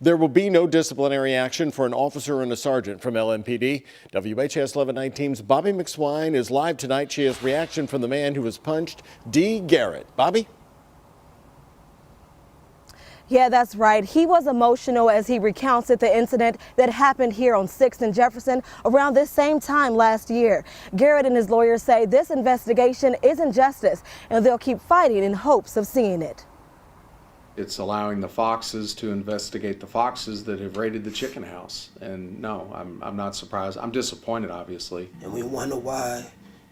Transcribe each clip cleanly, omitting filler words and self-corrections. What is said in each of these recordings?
There will be no disciplinary action for an officer and a sergeant from LMPD. WHS 11 team's Bobby McSwine is live tonight. She has reaction from the man who was punched, Dee Garrett. Bobby? Yeah, that's right. He was emotional as he recounted the incident that happened here on 6th and Jefferson around this same time last year. Garrett and his lawyers say this investigation isn't justice, and they'll keep fighting in hopes of seeing it. It's allowing the foxes to investigate the foxes that have raided the chicken house. And no, I'm not surprised. I'm disappointed, obviously. And we wonder why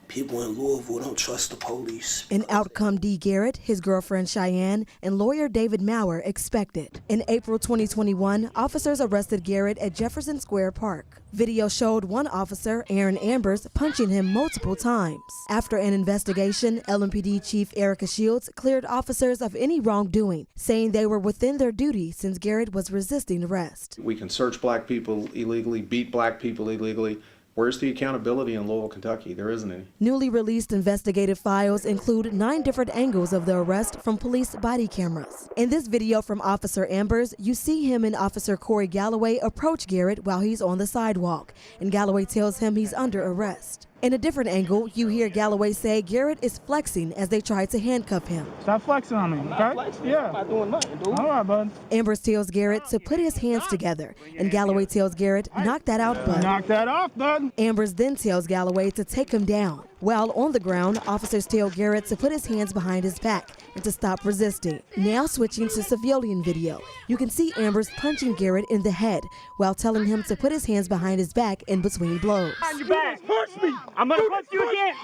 people in Louisville don't trust the police. An outcome Dee Garrett, his girlfriend Cheyenne, and lawyer David Maurer expected. In April 2021, officers arrested Garrett at Jefferson Square Park. Video showed one officer, Aaron Ambers, punching him multiple times. After an investigation, LMPD Chief Erica Shields cleared officers of any wrongdoing, saying they were within their duty since Garrett was resisting arrest. We can search black people illegally, beat black people illegally. Where's the accountability in Louisville, Kentucky? There isn't any. Newly released investigative files include 9 different angles of the arrest from police body cameras. In this video from Officer Ambers, you see him and Officer Corey Galloway approach Garrett while he's on the sidewalk, and Galloway tells him he's under arrest. In a different angle, you hear Galloway say Garrett is flexing as they try to handcuff him. Stop flexing on me, okay? Yeah. I'm not doing nothing, dude. All right, bud. Ambers tells Garrett to put his hands together, and Galloway tells Garrett, knock that out, bud. Knock that off, bud. Ambers then tells Galloway to take him down. While on the ground, officers tell Garrett to put his hands behind his back and to stop resisting. Now switching to civilian video, you can see Ambers punching Garrett in the head while telling him to put his hands behind his back in between blows. Behind your back. Punch me. I'm going to punch you again.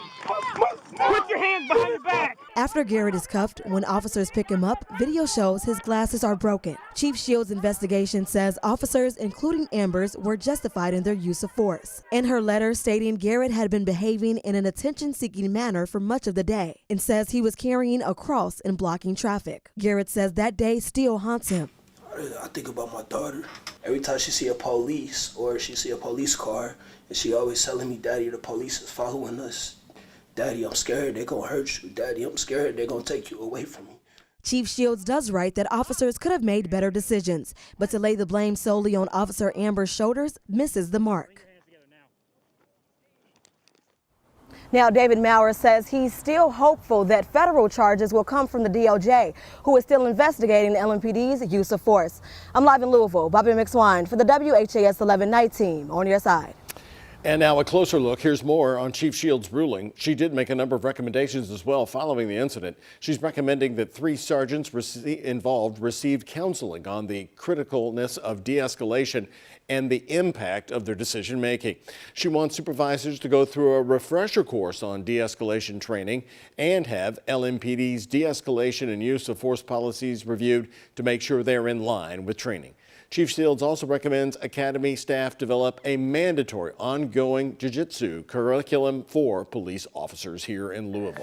Put your hands behind your back. After Garrett is cuffed, when officers pick him up, video shows his glasses are broken. Chief Shields' investigation says officers, including Ambers, were justified in their use of force. In her letter stating Garrett had been behaving in an attention-seeking manner for much of the day and says he was carrying a cross and blocking traffic. Garrett says that day still haunts him. I think about my daughter. Every time she see a police or she see a police car, and she always telling me, Daddy, the police is following us. Daddy, I'm scared they're gonna hurt you. Daddy, I'm scared they're gonna take you away from me. Chief Shields does write that officers could have made better decisions, but to lay the blame solely on Officer Amber's shoulders misses the mark. Now, David Maurer says he's still hopeful that federal charges will come from the DOJ, who is still investigating LMPD's use of force. I'm live in Louisville. Bobby McSwine for the WHAS 11 Night Team on your side. And now a closer look. Here's more on Chief Shields' ruling. She did make a number of recommendations as well following the incident. She's recommending that 3 sergeants involved received counseling on the criticalness of de-escalation and the impact of their decision making. She wants supervisors to go through a refresher course on de-escalation training and have LMPD's de-escalation and use of force policies reviewed to make sure they're in line with training. Chief Shields also recommends Academy staff develop a mandatory ongoing jiu-jitsu curriculum for police officers here in Louisville.